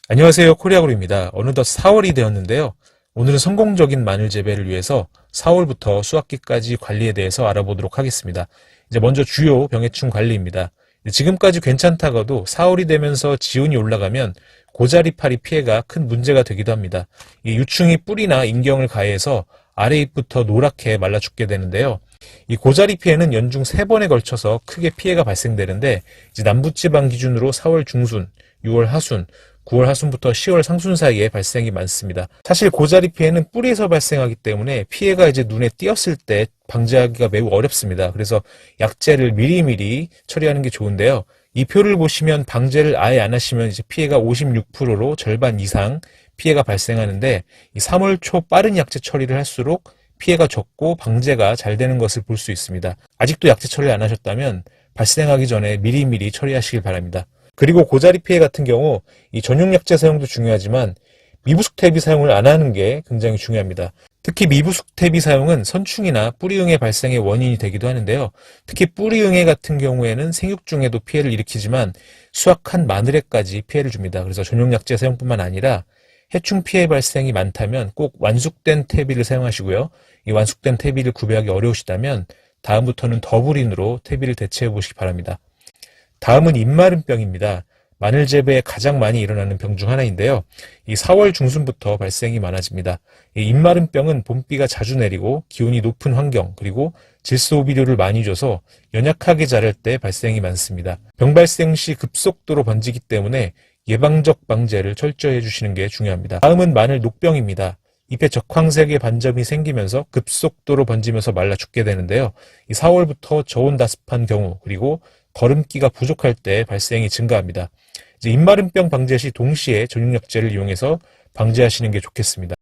안녕하세요. 코리아그루입니다. 어느덧 4월이 되었는데요. 오늘은 성공적인 마늘 재배를 위해서 4월부터 수확기까지 관리에 대해서 알아보도록 하겠습니다. 이제 먼저 주요 병해충 관리입니다. 지금까지 괜찮다가도 4월이 되면서 지온이 올라가면 고자리파리 피해가 큰 문제가 되기도 합니다. 이 유충이 뿌리나 인경을 가해서 아래 잎부터 노랗게 말라 죽게 되는데요. 이 고자리 피해는 연중 3번에 걸쳐서 크게 피해가 발생되는데 이제 남부지방 기준으로 4월 중순, 6월 하순, 9월 하순부터 10월 상순 사이에 발생이 많습니다. 사실 고자리 피해는 뿌리에서 발생하기 때문에 피해가 이제 눈에 띄었을 때 방지하기가 매우 어렵습니다. 그래서 약재를 미리미리 처리하는 게 좋은데요. 이 표를 보시면 방제를 아예 안 하시면 이제 피해가 56%로 절반 이상 피해가 발생하는데 이 3월 초 빠른 약재 처리를 할수록 피해가 적고 방제가 잘 되는 것을 볼 수 있습니다. 아직도 약재 처리를 안 하셨다면 발생하기 전에 미리미리 처리하시길 바랍니다. 그리고 고자리 피해 같은 경우 이 전용 약재 사용도 중요하지만 미부숙 퇴비 사용을 안 하는 게 굉장히 중요합니다. 특히 미부숙 퇴비 사용은 선충이나 뿌리응해 발생의 원인이 되기도 하는데요. 특히 뿌리응해 같은 경우에는 생육중에도 피해를 일으키지만 수확한 마늘에까지 피해를 줍니다. 그래서 전용 약재 사용뿐만 아니라 해충 피해 발생이 많다면 꼭 완숙된 퇴비를 사용하시고요. 이 완숙된 퇴비를 구별하기 어려우시다면 다음부터는 더블인으로 퇴비를 대체해 보시기 바랍니다. 다음은 입마름병입니다. 마늘 재배에 가장 많이 일어나는 병 중 하나인데요. 이 4월 중순부터 발생이 많아집니다. 이 입마름병은 봄비가 자주 내리고 기온이 높은 환경 그리고 질소비료를 많이 줘서 연약하게 자랄 때 발생이 많습니다. 병 발생 시 급속도로 번지기 때문에 예방적 방제를 철저히 해주시는 게 중요합니다. 다음은 마늘 녹병입니다. 잎에 적황색의 반점이 생기면서 급속도로 번지면서 말라 죽게 되는데요. 이 4월부터 저온다습한 경우 그리고 거름기가 부족할 때 발생이 증가합니다. 이제 입마름병 방제 시 동시에 전용약재를 이용해서 방제하시는 게 좋겠습니다.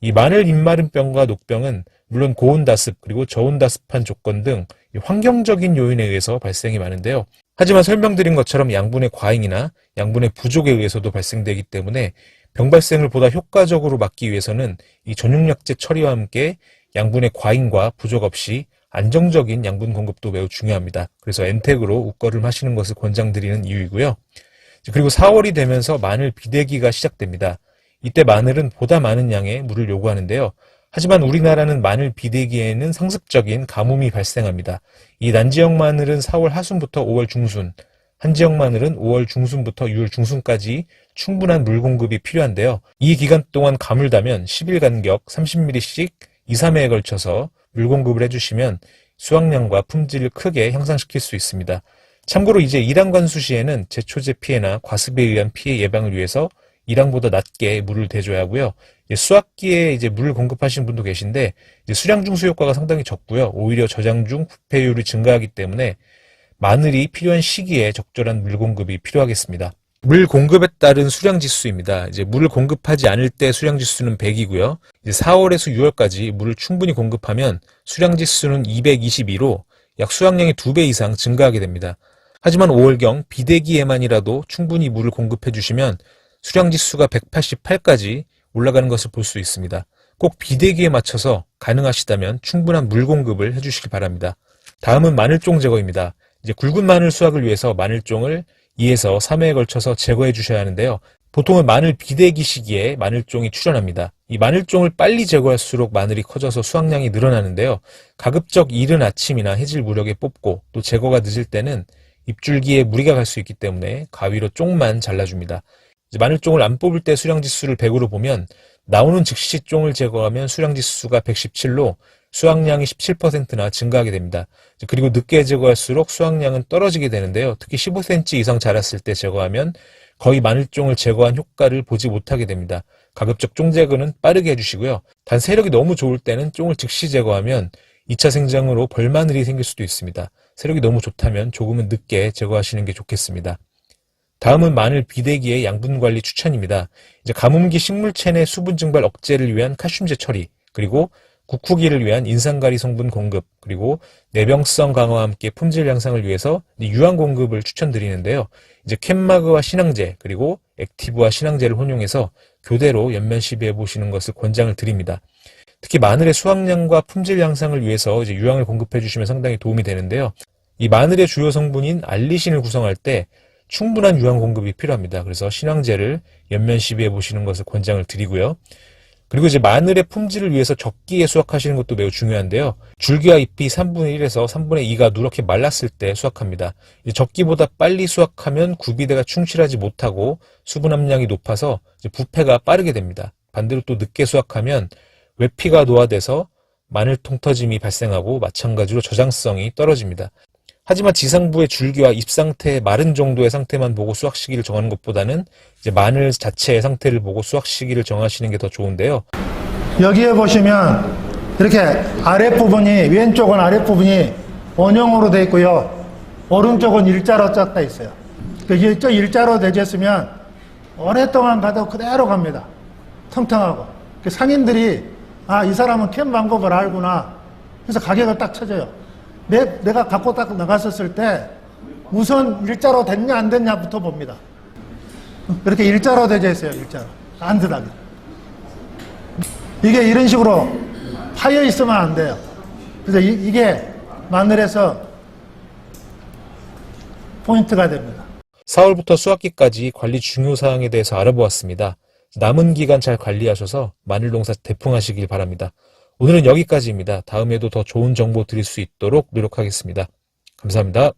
이 마늘 입마름병과 녹병은 물론 고온다습 그리고 저온다습한 조건 등 환경적인 요인에 의해서 발생이 많은데요. 하지만 설명드린 것처럼 양분의 과잉이나 양분의 부족에 의해서도 발생되기 때문에 병 발생을 보다 효과적으로 막기 위해서는 이 전용약재 처리와 함께 양분의 과잉과 부족 없이 안정적인 양분 공급도 매우 중요합니다. 그래서 엔텍으로 우거를 하시는 것을 권장드리는 이유이고요. 그리고 4월이 되면서 마늘 비대기가 시작됩니다. 이때 마늘은 보다 많은 양의 물을 요구하는데요. 하지만 우리나라는 마늘 비대기에는 상습적인 가뭄이 발생합니다. 이 난지역 마늘은 4월 하순부터 5월 중순, 한지역 마늘은 5월 중순부터 6월 중순까지 충분한 물 공급이 필요한데요. 이 기간 동안 가물다면 10일 간격 30ml씩 2, 3회에 걸쳐서 물 공급을 해주시면 수확량과 품질을 크게 향상시킬 수 있습니다. 참고로 이제 일항관수 시에는 제초제 피해나 과습에 의한 피해 예방을 위해서 일항보다 낮게 물을 대줘야 하고요. 수확기에 이제 물을 공급하시는 분도 계신데 이제 수량 중수 효과가 상당히 적고요. 오히려 저장 중 부패율이 증가하기 때문에 마늘이 필요한 시기에 적절한 물 공급이 필요하겠습니다. 물 공급에 따른 수량 지수입니다. 이제 물을 공급하지 않을 때 수량 지수는 100이고요. 이제 4월에서 6월까지 물을 충분히 공급하면 수량 지수는 222로 약 수확량의 2배 이상 증가하게 됩니다. 하지만 5월경 비대기에만이라도 충분히 물을 공급해 주시면 수량 지수가 188까지 올라가는 것을 볼 수 있습니다. 꼭 비대기에 맞춰서 가능하시다면 충분한 물 공급을 해주시기 바랍니다. 다음은 마늘종 제거입니다. 이제 굵은 마늘 수확을 위해서 마늘종을 2에서 3회에 걸쳐서 제거해 주셔야 하는데요. 보통은 마늘 비대기 시기에 마늘종이 출현합니다. 이 마늘종을 빨리 제거할수록 마늘이 커져서 수확량이 늘어나는데요. 가급적 이른 아침이나 해질 무렵에 뽑고 또 제거가 늦을 때는 잎줄기에 무리가 갈 수 있기 때문에 가위로 쪽만 잘라줍니다. 이제 마늘종을 안 뽑을 때 수량지수를 100으로 보면 나오는 즉시 종을 제거하면 수량지수가 117로 수확량이 17%나 증가하게 됩니다. 그리고 늦게 제거할수록 수확량은 떨어지게 되는데요. 특히 15cm 이상 자랐을 때 제거하면 거의 마늘종을 제거한 효과를 보지 못하게 됩니다. 가급적 종 제거는 빠르게 해주시고요. 단 세력이 너무 좋을 때는 종을 즉시 제거하면 2차 생장으로 벌마늘이 생길 수도 있습니다. 세력이 너무 좋다면 조금은 늦게 제거하시는 게 좋겠습니다. 다음은 마늘 비대기의 양분 관리 추천입니다. 이제 가뭄기 식물체내 수분 증발 억제를 위한 칼슘제 처리, 그리고 국후기를 위한 인산가리 성분 공급, 그리고 내병성 강화와 함께 품질 향상을 위해서 유황 공급을 추천드리는데요. 이제 캔마그와 신앙제, 그리고 액티브와 신앙제를 혼용해서 교대로 연면 시비해 보시는 것을 권장을 드립니다. 특히 마늘의 수확량과 품질 향상을 위해서 이제 유황을 공급해 주시면 상당히 도움이 되는데요. 이 마늘의 주요 성분인 알리신을 구성할 때 충분한 유황 공급이 필요합니다. 그래서 신황제를 연면 시비해 보시는 것을 권장을 드리고요. 그리고 이제 마늘의 품질을 위해서 적기에 수확하시는 것도 매우 중요한데요. 줄기와 잎이 3분의 1에서 3분의 2가 누렇게 말랐을 때 수확합니다. 적기보다 빨리 수확하면 구비대가 충실하지 못하고 수분 함량이 높아서 이제 부패가 빠르게 됩니다. 반대로 또 늦게 수확하면 외피가 노화돼서 마늘 통터짐이 발생하고 마찬가지로 저장성이 떨어집니다. 하지만 지상부의 줄기와 잎 상태의 마른 정도의 상태만 보고 수확 시기를 정하는 것보다는 이제 마늘 자체의 상태를 보고 수확 시기를 정하시는 게 더 좋은데요. 여기에 보시면 이렇게 아랫부분이, 왼쪽은 아랫부분이 원형으로 되어 있고요. 오른쪽은 일자로 쫙 돼 있어요. 저 일자로 되졌으면 오랫동안 가도 그대로 갑니다. 텅텅하고. 상인들이 이 사람은 캠 방법을 알구나. 그래서 가격을 딱 쳐줘요. 내가 갖고 딱 나갔었을 때 우선 일자로 됐냐 안 됐냐부터 봅니다. 이렇게 일자로 되어 있어요. 일자로. 안드하게. 이게 이런 식으로 파여 있으면 안 돼요. 그래서 이게 마늘에서 포인트가 됩니다. 4월부터 수확기까지 관리 중요사항에 대해서 알아보았습니다. 남은 기간 잘 관리하셔서 마늘 농사 대풍하시길 바랍니다. 오늘은 여기까지입니다. 다음에도 더 좋은 정보 드릴 수 있도록 노력하겠습니다. 감사합니다.